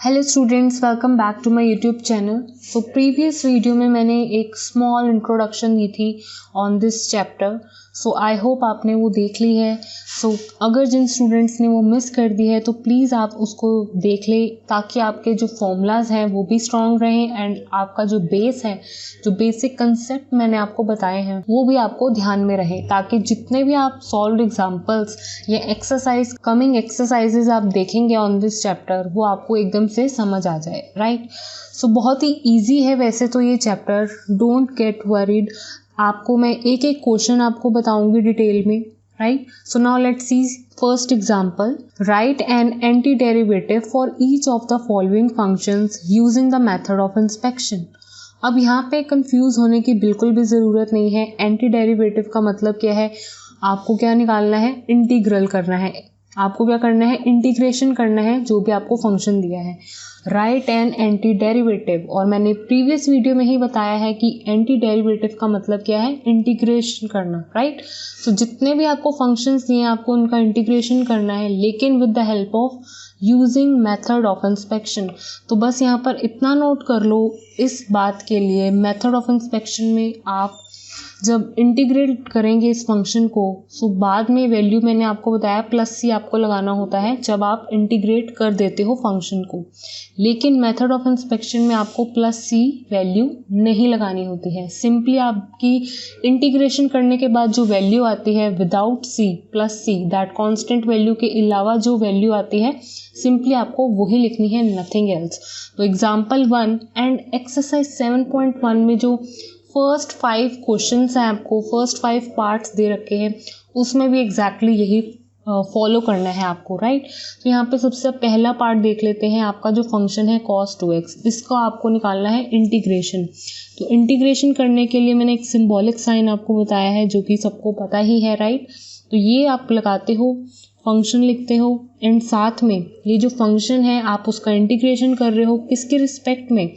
Hello students, welcome back to my YouTube channel. तो previous video में मैंने एक स्मॉल इंट्रोडक्शन दी थी on this chapter. So I hope आपने वो देख ली है। सो अगर जिन स्टूडेंट्स ने वो मिस कर दी है तो प्लीज़ आप उसको देख लें, ताकि आपके जो फॉर्मूलाज हैं वो भी स्ट्रॉन्ग रहें एंड आपका जो बेस है, जो बेसिक कंसेप्ट मैंने आपको बताए हैं वो भी आपको ध्यान में रहे, ताकि जितने भी आप सॉल्व्ड एग्जाम्पल्स या कमिंग एक्सरसाइजेज आप देखेंगे ऑन दिस चैप्टर वो आपको एकदम से समझ आ जाए, राइट। सो बहुत ही ईजी है वैसे तो ये चैप्टर, डोंट गेट वरीड। आपको मैं एक एक क्वेश्चन आपको बताऊंगी डिटेल में, right. So now let's C first example. Right an anti derivative for each of the following functions using the method of inspection. अब यहाँ पे कंफ्यूज होने की बिल्कुल भी ज़रूरत नहीं है। एंटी डेरिवेटिव का मतलब क्या है, आपको क्या निकालना है, इंटीग्रल करना है। आपको क्या करना है, इंटीग्रेशन करना है जो भी आपको फंक्शन दिया है। राइट एन एंटी डेरिवेटिव, और मैंने प्रीवियस वीडियो में ही बताया है कि एंटी डेरिवेटिव का मतलब क्या है, इंटीग्रेशन करना, राइट। तो जितने भी आपको फंक्शंस दिए हैं आपको उनका इंटीग्रेशन करना है, लेकिन with the help of using method of inspection. तो बस यहाँ पर इतना नोट कर लो इस बात के लिए, मेथड ऑफ इंस्पेक्शन में आप जब इंटीग्रेट करेंगे इस फंक्शन को, सो बाद में वैल्यू मैंने आपको बताया प्लस सी आपको लगाना होता है जब आप इंटीग्रेट कर देते हो फंक्शन को, लेकिन मेथड ऑफ इंस्पेक्शन में आपको प्लस सी वैल्यू नहीं लगानी होती है। सिंपली आपकी इंटीग्रेशन करने के बाद जो वैल्यू आती है without C plus C, that constant value के अलावा जो वैल्यू आती है सिंपली आपको वही लिखनी है, नथिंग एल्स। तो एग्जाम्पल 1 एंड एक्सरसाइज 7.1 में जो फर्स्ट 5 क्वेश्चंस हैं, आपको फर्स्ट 5 पार्ट्स दे रखे हैं, उसमें भी एग्जैक्टली यही फॉलो करना है आपको, राइट। तो यहाँ पे सबसे पहला पार्ट देख लेते हैं। आपका जो फंक्शन है cos 2x, इसका आपको निकालना है इंटीग्रेशन। तो इंटीग्रेशन करने के लिए मैंने एक सिंबॉलिक साइन आपको बताया है जो कि सबको पता ही है, राइट। तो ये आप लगाते हो, फंक्शन लिखते हो एंड साथ में ये जो फंक्शन है आप उसका इंटीग्रेशन कर रहे हो किसके रिस्पेक्ट में,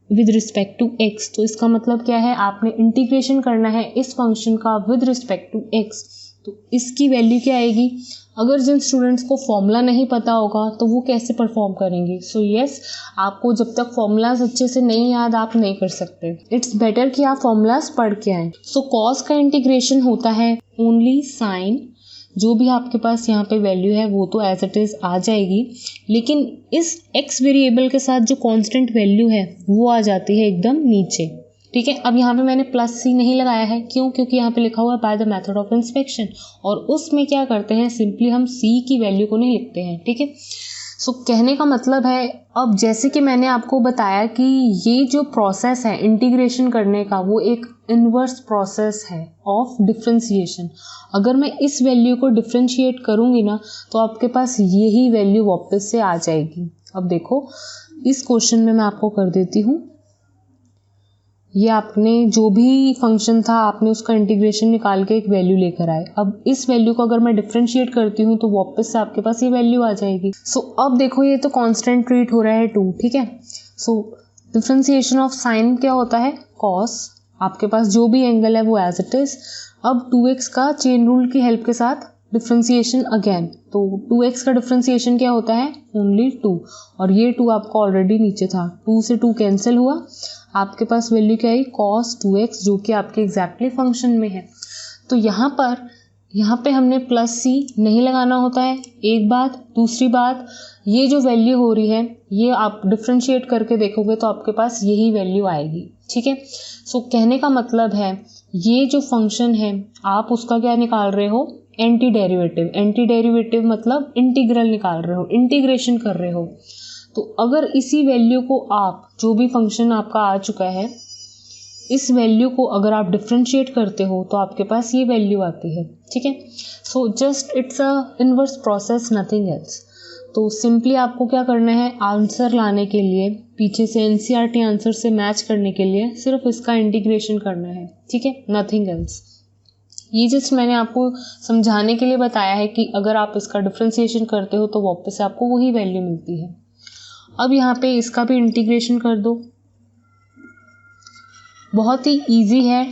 विद रिस्पेक्ट टू एक्स। तो इसका मतलब क्या है, आपने इंटीग्रेशन करना है इस फंक्शन का विद रिस्पेक्ट टू एक्स। तो इसकी वैल्यू क्या आएगी। अगर जिन स्टूडेंट्स को फॉर्मूला नहीं पता होगा तो वो कैसे परफॉर्म करेंगे। सो यस, आपको जब तक फॉर्मूलाज अच्छे से नहीं याद आप नहीं कर सकते। इट्स बेटर कि आप फॉर्मूलाज पढ़ के आएँ। सो कॉस का इंटीग्रेशन होता है ओनली साइन, जो भी आपके पास यहाँ पे वैल्यू है वो तो एज इट इज़ आ जाएगी, लेकिन इस x वेरिएबल के साथ जो कांस्टेंट वैल्यू है वो आ जाती है एकदम नीचे, ठीक है। अब यहाँ पे मैंने प्लस सी नहीं लगाया है, क्यों, क्योंकि यहाँ पे लिखा हुआ है by the method of inspection, और उसमें क्या करते हैं, सिंपली हम c की वैल्यू को नहीं लिखते हैं, ठीक है। सो कहने का मतलब है, अब जैसे कि मैंने आपको बताया कि ये जो प्रोसेस है इंटीग्रेशन करने का वो एक इन्वर्स प्रोसेस है ऑफ डिफ्रेंशिएशन। अगर मैं इस वैल्यू को डिफ्रेंशिएट करूँगी ना तो आपके पास यही वैल्यू वापस से आ जाएगी। अब देखो इस क्वेश्चन में मैं आपको कर देती हूँ, ये आपने जो भी फंक्शन था आपने उसका इंटीग्रेशन निकाल के एक वैल्यू लेकर आए। अब इस वैल्यू को अगर मैं डिफ्रेंशिएट करती हूँ तो वापस से आपके पास ये वैल्यू आ जाएगी। सो अब देखो ये तो कांस्टेंट ट्रीट हो रहा है 2, ठीक है। सो डिफ्रेंशिएशन ऑफ साइन क्या होता है, कॉस, आपके पास जो भी एंगल है वो एज इट इज। अब 2x का चेन रूल की हेल्प के साथ डिफ्रेंशिएशन अगेन, तो 2x का डिफ्रेंशिएशन क्या होता है, ओनली 2, और ये 2 आपका ऑलरेडी नीचे था, 2 से 2 कैंसिल हुआ, आपके पास वैल्यू क्या आई, cos 2x, जो कि आपके एग्जैक्टली फंक्शन में है। तो यहाँ पे हमने प्लस सी नहीं लगाना होता है, एक बात। दूसरी बात, ये जो वैल्यू हो रही है ये आप डिफ्रेंशिएट करके देखोगे तो आपके पास यही वैल्यू आएगी, ठीक है। सो कहने का मतलब है ये जो फंक्शन है आप उसका क्या निकाल रहे हो, एंटी डेरिवेटिव। एंटी डेरिवेटिव मतलब इंटीग्रल निकाल रहे हो, इंटीग्रेशन कर रहे हो। तो अगर इसी वैल्यू को आप, जो भी फंक्शन आपका आ चुका है, इस वैल्यू को अगर आप डिफ्रेंशिएट करते हो तो आपके पास ये वैल्यू आती है, ठीक है। So just it's a inverse process, nothing else. तो सिंपली आपको क्या करना है, आंसर लाने के लिए, पीछे से एनसीईआरटी आंसर से मैच करने के लिए सिर्फ इसका इंटीग्रेशन करना है, ठीक है, नथिंग एल्स। ये जस्ट मैंने आपको समझाने के लिए बताया है कि अगर आप इसका डिफ्रेंशिएशन करते हो तो वापस से आपको वही वैल्यू मिलती है। अब यहाँ पे इसका भी इंटीग्रेशन कर दो, बहुत ही इजी है।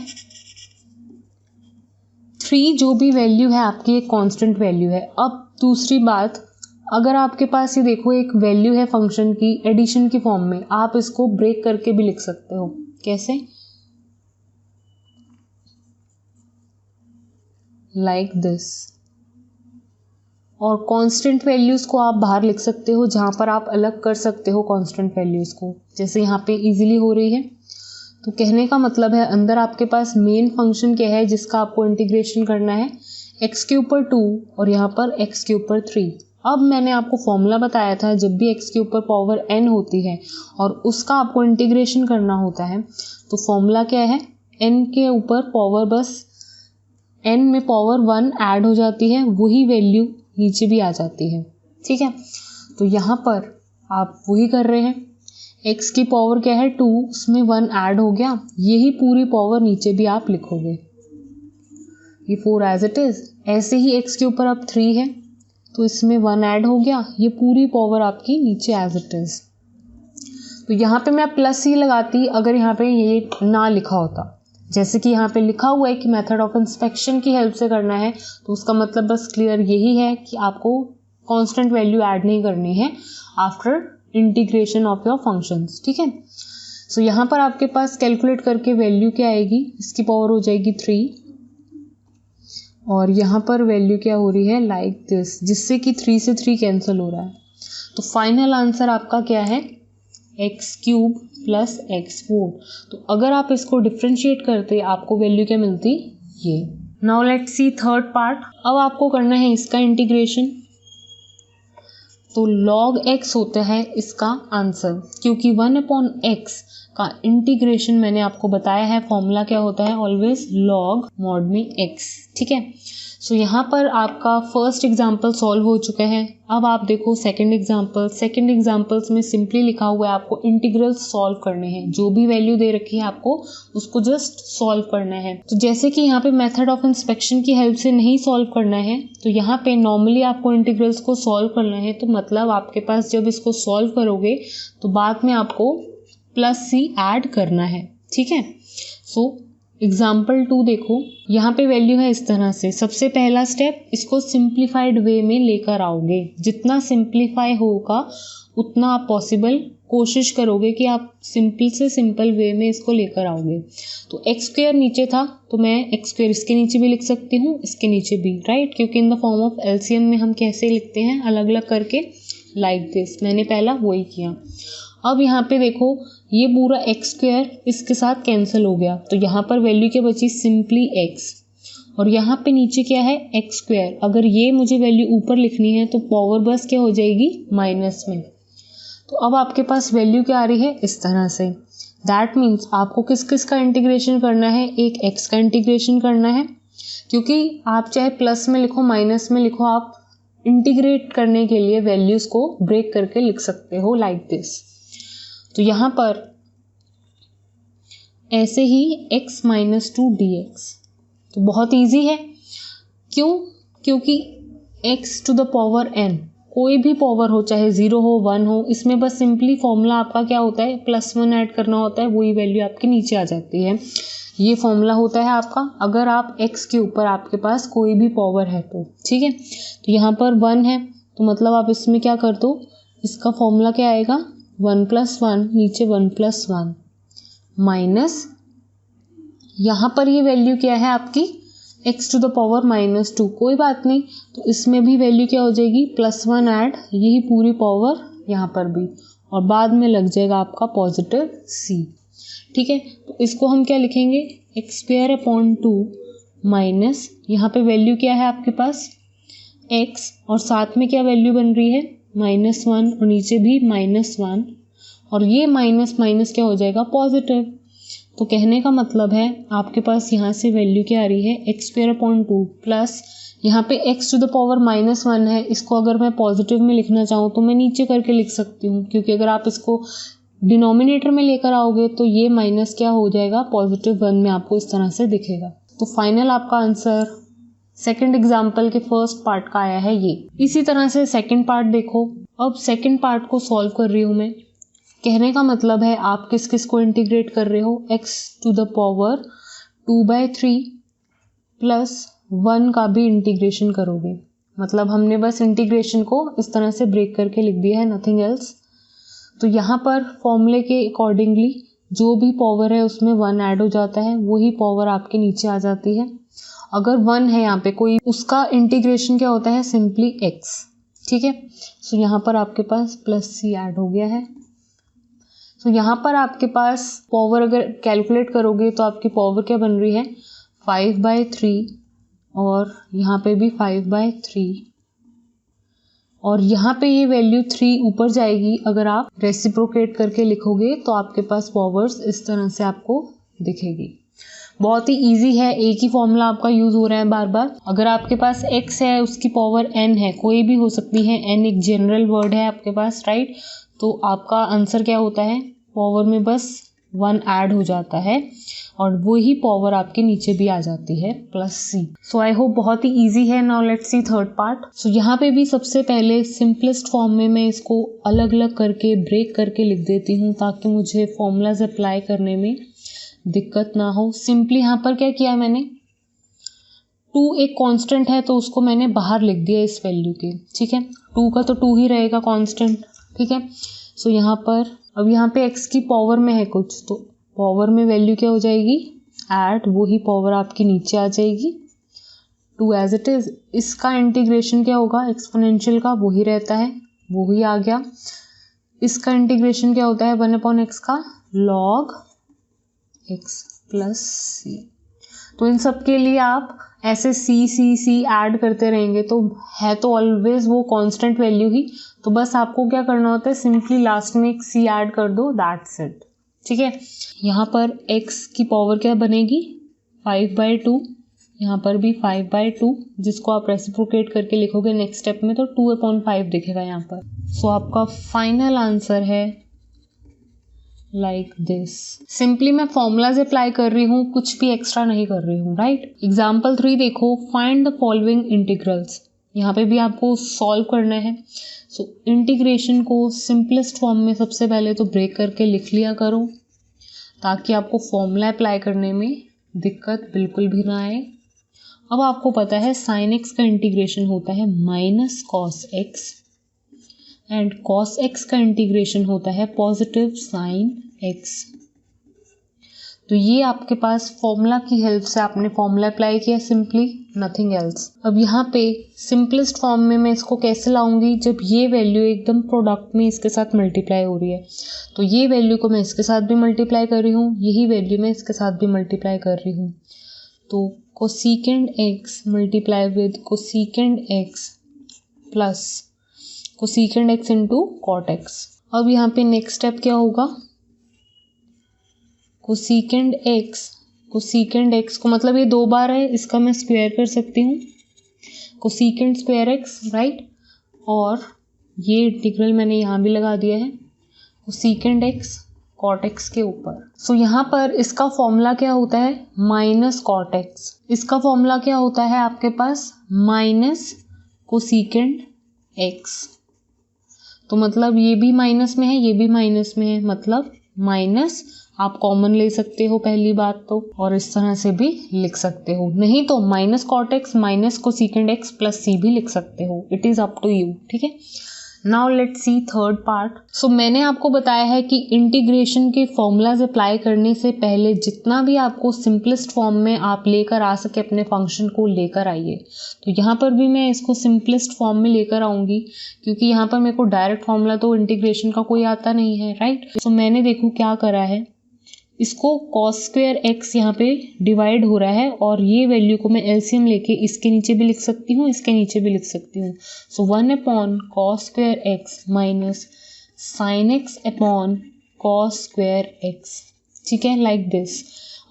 3 जो भी वैल्यू है आपकी एक कांस्टेंट वैल्यू है। अब दूसरी बात, अगर आपके पास ये देखो एक वैल्यू है फंक्शन की एडिशन की फॉर्म में, आप इसको ब्रेक करके भी लिख सकते हो। कैसे? Like this. और कांस्टेंट वैल्यूज को आप बाहर लिख सकते हो, जहां पर आप अलग कर सकते हो कांस्टेंट वैल्यूज को, जैसे यहाँ पे इजीली हो रही है। तो कहने का मतलब है अंदर आपके पास मेन फंक्शन क्या है जिसका आपको इंटीग्रेशन करना है, x के ऊपर 2 और यहाँ पर x के ऊपर 3। अब मैंने आपको फॉर्मूला बताया था, जब भी x के ऊपर पावर n होती है और उसका आपको इंटीग्रेशन करना होता है तो फॉर्मूला क्या है, n के ऊपर पावर बस n में पावर 1 ऐड हो जाती है, वही वैल्यू नीचे भी आ जाती है। ठीक है, तो यहाँ पर आप वही कर रहे हैं, x की पावर क्या है 2, उसमें 1 ऐड हो गया, यही पूरी पावर नीचे भी आप लिखोगे, ये 4 एज इट इज। ऐसे ही x के ऊपर अब 3 है तो इसमें 1 ऐड हो गया, ये पूरी पावर आपकी नीचे एज इट इज। तो यहाँ पे मैं प्लस ही लगाती अगर यहाँ पे ये ना लिखा होता। जैसे कि यहाँ पे लिखा हुआ है कि मेथड ऑफ इंस्पेक्शन की हेल्प से करना है, तो उसका मतलब बस क्लियर यही है कि आपको कांस्टेंट वैल्यू ऐड नहीं करनी है after integration of your functions. ठीक है, सो यहाँ पर आपके पास कैलकुलेट करके वैल्यू क्या आएगी, इसकी पावर हो जाएगी 3 और यहाँ पर वैल्यू क्या हो रही है लाइक दिस, जिससे कि 3 से 3 कैंसिल हो रहा है। तो फाइनल आंसर आपका क्या है, x³ प्लस x4। तो अगर आप इसको डिफ्रेंशिएट करते आपको वैल्यू क्या मिलती, ये। Now let's see third part. अब आपको करना है इसका इंटीग्रेशन। तो log x होता है इसका आंसर, क्योंकि 1/x का इंटीग्रेशन मैंने आपको बताया है, फॉर्मूला क्या होता है, ऑलवेज log mod में x। ठीक है, सो यहाँ पर आपका फर्स्ट एग्जाम्पल सॉल्व हो चुका है। अब आप देखो सेकंड एग्जाम्पल। सेकंड एग्जाम्पल्स में सिंपली लिखा हुआ है आपको इंटीग्रल्स सॉल्व करने हैं, जो भी वैल्यू दे रखी है आपको उसको जस्ट सॉल्व करना है। तो जैसे कि यहाँ पे मेथड ऑफ इंस्पेक्शन की हेल्प से नहीं सॉल्व करना है, तो यहाँ पे नॉर्मली आपको इंटीग्रल्स को सॉल्व करना है, तो मतलब आपके पास जब इसको सॉल्व करोगे तो बाद में आपको +c ऐड करना है। ठीक है, सो एग्जाम्पल 2 देखो, यहाँ पे वैल्यू है इस तरह से। सबसे पहला स्टेप, इसको सिंप्लीफाइड वे में लेकर आओगे। जितना सिंप्लीफाई होगा उतना आप पॉसिबल कोशिश करोगे कि आप सिंपल से सिंपल वे में इसको लेकर आओगे। तो x² नीचे था तो मैं x² इसके नीचे भी लिख सकती हूँ, इसके नीचे भी, राइट, क्योंकि in the form of LCM में हम कैसे लिखते हैं, अलग अलग करके, लाइक दिस। मैंने पहला वही किया। अब यहाँ पे देखो ये पूरा x² इसके साथ कैंसिल हो गया, तो यहाँ पर वैल्यू क्या बची, सिंपली x। और यहाँ पे नीचे क्या है, x²। अगर ये मुझे वैल्यू ऊपर लिखनी है तो पावर बस क्या हो जाएगी, माइनस में। तो अब आपके पास वैल्यू क्या आ रही है, इस तरह से। दैट मीन्स आपको किस किस का इंटीग्रेशन करना है, एक x का इंटीग्रेशन करना है, क्योंकि आप चाहे प्लस में लिखो माइनस में लिखो, आप इंटीग्रेट करने के लिए वैल्यूज को ब्रेक करके लिख सकते हो, लाइक दिस। तो यहाँ पर ऐसे ही x - 2 dx, तो बहुत इजी है। क्यों, क्योंकि x to the power n, कोई भी पावर हो, चाहे 0 हो 1 हो, इसमें बस सिंपली फॉर्मूला आपका क्या होता है, +1 ऐड करना होता है, वही वैल्यू आपके नीचे आ जाती है। ये फॉर्मूला होता है आपका अगर आप x के ऊपर आपके पास कोई भी पावर है तो। ठीक है, तो यहाँ पर 1 है तो मतलब आप इसमें क्या कर दो, इसका फॉर्मूला क्या आएगा, 1 + 1, नीचे 1 + 1 माइनस, यहाँ पर ये वैल्यू क्या है आपकी, x टू द पावर -2, कोई बात नहीं, तो इसमें भी वैल्यू क्या हो जाएगी, +1 ऐड, यही पूरी पावर यहाँ पर भी, और बाद में लग जाएगा आपका पॉजिटिव c। ठीक है, तो इसको हम क्या लिखेंगे, x²/2 माइनस, यहाँ पे वैल्यू क्या है आपके पास x, और साथ में क्या वैल्यू बन रही है, -1, और नीचे भी -1, और ये माइनस माइनस क्या हो जाएगा, पॉजिटिव। तो कहने का मतलब है आपके पास यहाँ से वैल्यू क्या आ रही है, x²/2 प्लस यहाँ पे x टू द पावर -1 है, इसको अगर मैं पॉजिटिव में लिखना चाहूँ तो मैं नीचे करके लिख सकती हूँ, क्योंकि अगर आप इसको डिनोमिनेटर में लेकर आओगे तो ये माइनस क्या हो जाएगा, +1 में आपको इस तरह से दिखेगा। तो फाइनल आपका आंसर सेकंड एग्जाम्पल के फर्स्ट पार्ट का आया है ये। इसी तरह से सेकंड पार्ट देखो। अब सेकंड पार्ट को सॉल्व कर रही हूँ मैं। कहने का मतलब है आप किस किस को इंटीग्रेट कर रहे हो, x टू द पावर 2/3 + 1 का भी इंटीग्रेशन करोगे। मतलब हमने बस इंटीग्रेशन को इस तरह से ब्रेक करके लिख दिया है, नथिंग एल्स। तो यहाँ पर फॉर्मूले के अकॉर्डिंगली जो भी पावर है उसमें 1 ऐड हो जाता है, वही पावर आपके नीचे आ जाती है। अगर 1 है यहाँ पे कोई, उसका इंटीग्रेशन क्या होता है, सिंपली x, ठीक है। सो यहाँ पर आपके पास प्लस c ऐड हो गया है। सो यहाँ पर आपके पास पावर अगर कैलकुलेट करोगे तो आपकी पावर क्या बन रही है, 5/3, और यहाँ पे भी 5/3, और यहाँ पे ये वैल्यू 3 ऊपर जाएगी। अगर आप रेसिप्रोकेट करके लिखोगे तो आपके पास पावर्स इस तरह से आपको दिखेगी। बहुत ही इजी है, एक ही फॉर्मूला आपका यूज़ हो रहा है बार बार। अगर आपके पास x है, उसकी पावर n है, कोई भी हो सकती है, n एक जनरल वर्ड है आपके पास, राइट। तो आपका आंसर क्या होता है, पावर में बस 1 ऐड हो जाता है और वही पावर आपके नीचे भी आ जाती है, plus c। So I hope बहुत ही इजी है। Now let's see third part. So यहाँ पे भी सबसे पहले सिंपलेस्ट फॉर्म में मैं इसको अलग अलग करके ब्रेक करके लिख देती हूँ ताकि मुझे फॉर्मूलाज अप्लाई करने में दिक्कत ना हो। सिंपली यहाँ पर क्या किया मैंने, 2 एक कांस्टेंट है तो उसको मैंने बाहर लिख दिया इस वैल्यू के, ठीक है। 2 का तो 2 ही रहेगा कांस्टेंट, ठीक है। सो यहाँ पर अब यहाँ पे x की पावर में है कुछ, तो पावर में वैल्यू क्या हो जाएगी, ऐड, वही पावर आपकी नीचे आ जाएगी, 2 एज इट इज। इसका इंटीग्रेशन क्या होगा, एक्सपोनेंशियल का वही रहता है, वही आ गया। इसका इंटीग्रेशन क्या होता है, 1/x का log x प्लस c। तो इन सब के लिए आप ऐसे c ऐड करते रहेंगे तो है तो ऑलवेज वो कांस्टेंट वैल्यू ही। तो बस आपको क्या करना होता है, सिंपली लास्ट में एक c ऐड कर दो, दैट्स इट, ठीक है। यहाँ पर x की पावर क्या बनेगी, 5/2, यहाँ पर भी 5/2, जिसको आप रेसिप्रोकेट करके लिखोगे नेक्स्ट स्टेप में तो 2/5 दिखेगा यहाँ पर। सो आपका फाइनल आंसर है लाइक दिस। सिंपली मैं फॉर्मूलाज अप्लाई कर रही हूँ, कुछ भी एक्स्ट्रा नहीं कर रही हूँ, राइट। एग्जाम्पल 3 देखो, फाइंड द फॉलोइंग इंटीग्रल्स। यहाँ पे भी आपको सॉल्व करना है। सो इंटीग्रेशन को सिंपलेस्ट फॉर्म में सबसे पहले तो ब्रेक करके लिख लिया करो ताकि आपको फॉर्मूला अप्लाई करने में दिक्कत बिल्कुल भी ना आए। अब आपको पता है sin x का इंटीग्रेशन होता है minus cos x, and cos x का इंटीग्रेशन होता है पॉजिटिव साइन x। तो ये आपके पास फॉर्मूला की हेल्प से आपने फॉर्मूला अप्लाई किया, सिंपली नथिंग एल्स। अब यहाँ पे सिंपलेस्ट फॉर्म में मैं इसको कैसे लाऊंगी, जब ये वैल्यू एकदम प्रोडक्ट में इसके साथ मल्टीप्लाई हो रही है, तो ये वैल्यू को मैं इसके साथ भी मल्टीप्लाई कर रही हूँ, यही वैल्यू मैं इसके साथ भी मल्टीप्लाई कर रही हूँ। तो cosec x multiply with cosec x plus cosec x into cot x। अब यहाँ पे नेक्स्ट स्टेप क्या होगा, कोसेकेंड x को मतलब ये 2 बार है, इसका मैं स्क्वायर कर सकती हूँ, कोसेकेंड स्क्वायर x, राइट। और ये इंटीग्रल मैंने यहाँ भी लगा दिया है, कोसेकेंड x कॉट x के ऊपर। सो यहाँ पर इसका फॉर्मूला क्या होता है, माइनस कॉट x। इसका फॉर्मूला क्या होता है आपके पास, माइनस कोसेकेंड x। तो मतलब ये भी माइनस में है, ये भी माइनस में है, मतलब माइनस आप कॉमन ले सकते हो पहली बात तो, और इस तरह से भी लिख सकते हो, नहीं तो minus cot x minus cosecant x plus C भी लिख सकते हो, it is up to you, ठीक है। Now let's see third part. So मैंने आपको बताया है कि इंटीग्रेशन के फॉर्मूलाज अप्लाई करने से पहले जितना भी आपको सिंपलेस्ट फॉर्म में आप लेकर आ सके अपने फंक्शन को लेकर आइए। तो यहाँ पर भी मैं इसको सिंपलेस्ट फॉर्म में लेकर आऊँगी क्योंकि यहाँ पर मेरे को डायरेक्ट फॉर्मूला तो इंटीग्रेशन का कोई आता नहीं है, राइट। सो मैंने देखो क्या करा है, इसको cos स्क्वायर x यहाँ पे डिवाइड हो रहा है और ये वैल्यू को मैं एलसीएम लेके इसके नीचे भी लिख सकती हूँ, इसके नीचे भी लिख सकती हूँ। So 1/cos square x minus sine x upon cos square x, ठीक है, लाइक दिस।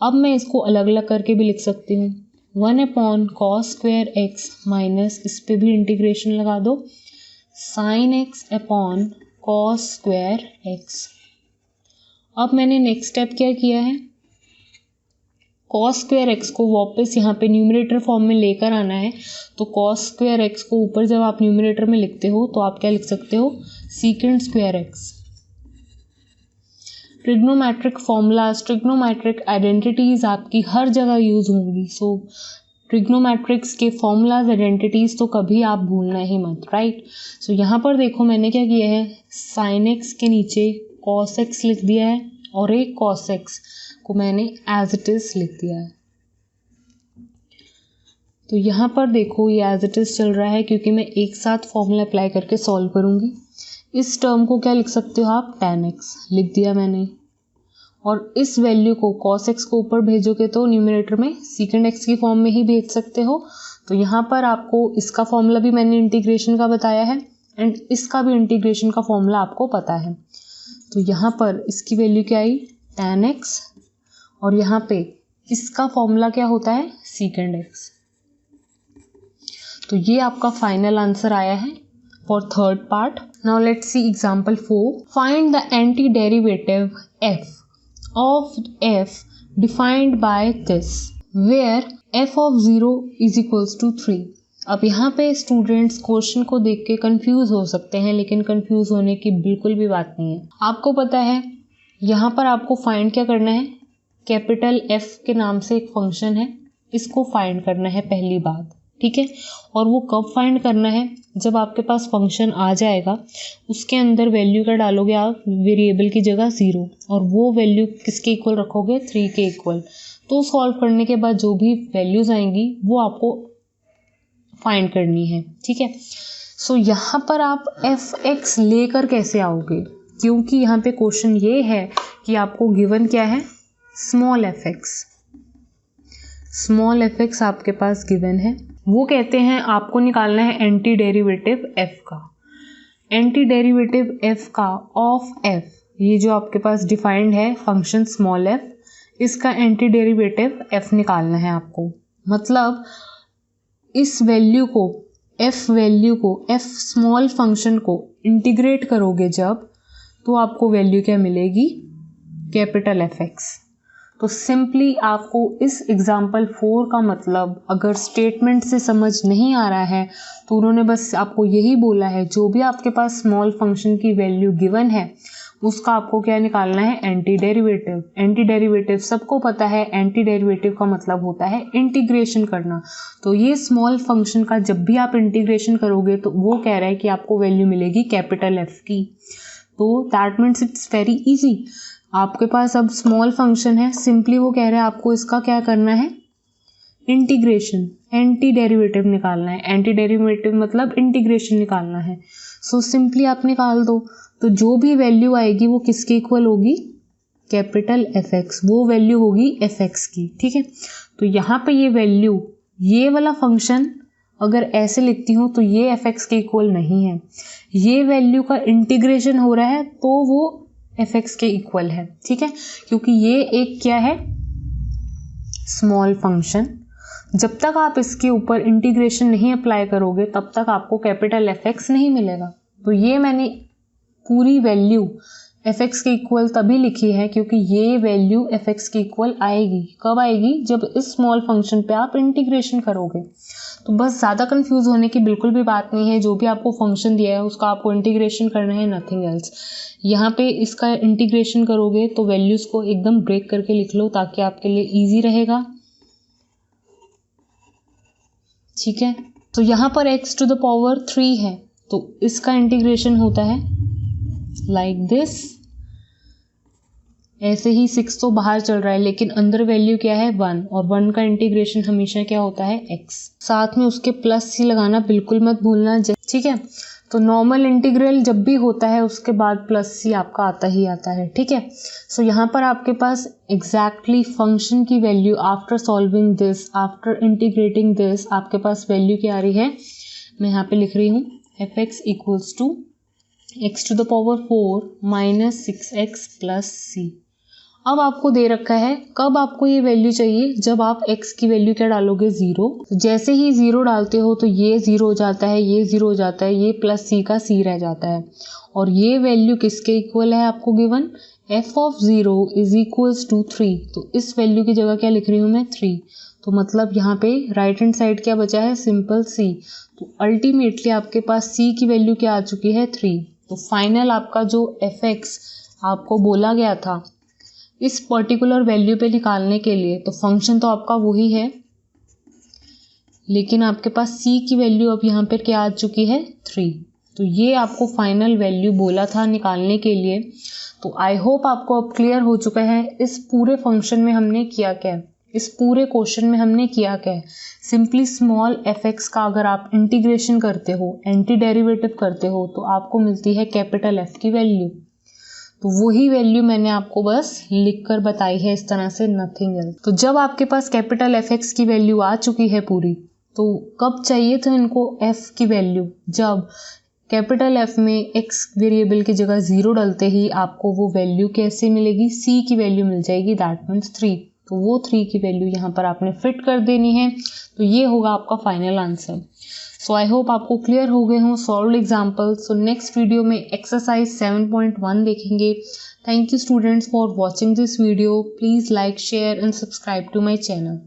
अब मैं इसको अलग अलग करके भी लिख सकती हूँ, 1/cos स्क्वायर x माइनस इस पे भी इंटीग्रेशन लगा दो sine x upon cos square x। अब मैंने नेक्स्ट स्टेप क्या किया है, cos स्क्वायर x को वापस यहाँ पे न्यूमरेटर फॉर्म में लेकर आना है। तो cos स्क्वायर x को ऊपर जब आप न्यूमरेटर में लिखते हो तो आप क्या लिख सकते हो, secant square x। Trigonometric formulas, trigonometric identities आपकी हर जगह यूज होंगी। सो ट्रिग्नोमेट्रिक्स के फॉर्मूलाज आइडेंटिटीज तो कभी आप भूलना ही मत, राइट। सो यहाँ पर देखो मैंने क्या किया है, साइन एक्स के नीचे कॉस एक्स लिख दिया है और एक कॉस एक्स को मैंने एज इट इज लिख दिया है। तो यहाँ पर देखो ये एज इट इज चल रहा है क्योंकि मैं एक साथ फॉर्मूला अप्लाई करके सॉल्व करूँगी। इस टर्म को क्या लिख सकते हो आप, tan x लिख दिया मैंने, और इस वैल्यू को cos x को ऊपर भेजोगे तो न्यूमरेटर में secant x की फॉर्म में ही भेज सकते हो। तो यहाँ पर आपको इसका फॉर्मूला भी मैंने इंटीग्रेशन का बताया है एंड इसका भी इंटीग्रेशन का फॉर्मूला आपको पता है। तो यहाँ पर इसकी वैल्यू क्या आई, tan x, और यहाँ पे इसका फॉर्मूला क्या होता है, secant x। तो ये आपका फाइनल आंसर आया है for third part. Now let's see example 4. Find the antiderivative f of f defined by this, where f of 0 is equals to 3. अब यहाँ पे स्टूडेंट्स क्वेश्चन को देख के कंफ्यूज हो सकते हैं, लेकिन कंफ्यूज होने की बिल्कुल भी बात नहीं है। आपको पता है यहाँ पर आपको फाइंड क्या करना है, कैपिटल f के नाम से एक फंक्शन है, इसको फाइंड करना है पहली बात, ठीक है। और वो कब फाइंड करना है, जब आपके पास फंक्शन आ जाएगा, उसके अंदर वैल्यू क्या डालोगे आप, वेरिएबल की जगह 0, और वो वैल्यू किसके इक्वल रखोगे, 3 के इक्वल। तो सॉल्व करने के बाद जो भी वैल्यूज आएंगी वो आपको फाइंड करनी है, ठीक है। सो यहाँ पर आप एफ एक्स लेकर कैसे आओगे, क्योंकि यहाँ पे क्वेश्चन ये है कि आपको गिवन क्या है, small F x. Small F x आपके पास गिवन है। वो कहते हैं आपको निकालना है एंटी डेरिवेटिव एफ का। एंटी डेरिवेटिव एफ का ऑफ एफ, ये जो आपके पास डिफाइंड है फंक्शन स्मॉल एफ, इसका एंटी डेरिवेटिव एफ निकालना है आपको। मतलब इस वैल्यू को, एफ वैल्यू को, एफ स्मॉल फंक्शन को इंटीग्रेट करोगे जब, तो आपको वैल्यू क्या मिलेगी, कैपिटल एफ एक्स। तो सिंपली आपको इस एग्जाम्पल 4 का मतलब अगर स्टेटमेंट से समझ नहीं आ रहा है तो उन्होंने बस आपको यही बोला है, जो भी आपके पास स्मॉल फंक्शन की वैल्यू गिवन है उसका आपको क्या निकालना है, एंटी डेरिवेटिव। एंटी डेरिवेटिव सबको पता है, एंटी डेरिवेटिव का मतलब होता है इंटीग्रेशन करना। तो ये स्मॉल फंक्शन का जब भी आप इंटीग्रेशन करोगे तो वो कह रहा है कि आपको वैल्यू मिलेगी कैपिटल एफ की। तो that means it's very easy. आपके पास अब स्मॉल फंक्शन है, सिंपली वो कह रहा है आपको इसका क्या करना है, इंटीग्रेशन, एंटी डेरिवेटिव निकालना है। एंटी डेरिवेटिव मतलब इंटीग्रेशन निकालना है। सो सिंपली आप निकाल दो, तो जो भी वैल्यू आएगी वो किसके इक्वल होगी, कैपिटल एफ एक्स, वो वैल्यू होगी एफ एक्स की, ठीक है। तो यहाँ पे ये वैल्यू, ये वाला फंक्शन अगर ऐसे लिखती हूँ तो ये एफ एक्स के इक्वल नहीं है, ये वैल्यू का इंटीग्रेशन हो रहा है तो वो एफ एक्स के इक्वल है, ठीक है। क्योंकि ये एक क्या है, स्मॉल फंक्शन। जब तक आप इसके ऊपर इंटीग्रेशन नहीं अप्लाई करोगे तब तक आपको कैपिटल एफ एक्स नहीं मिलेगा। तो ये मैंने पूरी वैल्यू एफ एक्स के इक्वल तभी लिखी है क्योंकि ये वैल्यू एफ एक्स के इक्वल आएगी। कब आएगी, जब इस स्मॉल फंक्शन पे आप इंटीग्रेशन करोगे। तो बस ज़्यादा कंफ्यूज होने की बिल्कुल भी बात नहीं है। जो भी आपको फंक्शन दिया है उसका आपको इंटीग्रेशन करना है, नथिंग एल्स। यहाँ पे इसका इंटीग्रेशन करोगे तो वैल्यूज़ को एकदम ब्रेक करके लिख लो ताकि आपके लिए ईजी रहेगा, ठीक है। तो यहाँ पर x टू द पावर 3 है तो इसका इंटीग्रेशन होता है लाइक दिस। ऐसे ही 6 तो बाहर चल रहा है लेकिन अंदर वैल्यू क्या है 1, और 1 का इंटीग्रेशन हमेशा क्या होता है x। साथ में उसके प्लस सी लगाना बिल्कुल मत भूलना, ठीक है। तो नॉर्मल इंटीग्रल जब भी होता है उसके बाद प्लस सी आपका आता ही आता है, ठीक है। सो यहाँ पर आपके पास एग्जैक्टली फंक्शन की value after solving this, after integrating this, आपके पास वैल्यू क्या आ रही है, मैं यहाँ पे लिख रही हूँ f x equals to x to the power 4 minus 6x plus C. अब आपको दे रखा है कब आपको ये वैल्यू चाहिए, जब आप x की वैल्यू क्या डालोगे 0। जैसे ही 0 डालते हो तो ये 0 हो जाता है, ये 0 हो जाता है, ये प्लस c का c रह जाता है। और ये वैल्यू किसके इक्वल है आपको given, f of 0 is equals to 3। तो इस वैल्यू की जगह क्या लिख रही हूँ मैं 3। तो मतलब यहाँ पे राइट हैंड साइड क्या बचा है, सिंपल c। तो अल्टीमेटली आपके पास c की वैल्यू क्या आ चुकी है 3। तो फाइनल आपका जो एफ एक्स आपको बोला गया था इस पर्टिकुलर वैल्यू पे निकालने के लिए, तो फंक्शन तो आपका वही है लेकिन आपके पास c की वैल्यू अब यहाँ पर क्या आ चुकी है 3। तो ये आपको फाइनल वैल्यू बोला था निकालने के लिए। तो आई होप आपको अब क्लियर हो चुका है इस पूरे फंक्शन में हमने किया क्या है, इस पूरे क्वेश्चन में हमने किया क्या है। सिंपली स्मॉल fx का अगर आप इंटीग्रेशन करते हो, एंटी डेरिवेटिव करते हो, तो आपको मिलती है कैपिटल F की वैल्यू। तो वही वैल्यू मैंने आपको बस लिख कर बताई है इस तरह से, नथिंग एल्स। तो जब आपके पास कैपिटल Fx की वैल्यू आ चुकी है पूरी, तो कब चाहिए था इनको f की वैल्यू? जब कैपिटल F में x वेरिएबल की जगह 0 डालते ही आपको वो वैल्यू कैसे मिलेगी, c की वैल्यू मिल जाएगी, दैट मीन्स 3। तो वो 3 की वैल्यू यहाँ पर आपने फिट कर देनी है। तो ये होगा आपका final answer. So I hope आपको क्लियर हो गए हों solve example. So next video में एक्सरसाइज 7.1 देखेंगे। Thank you students for watching this video. Please like, share and subscribe to my channel.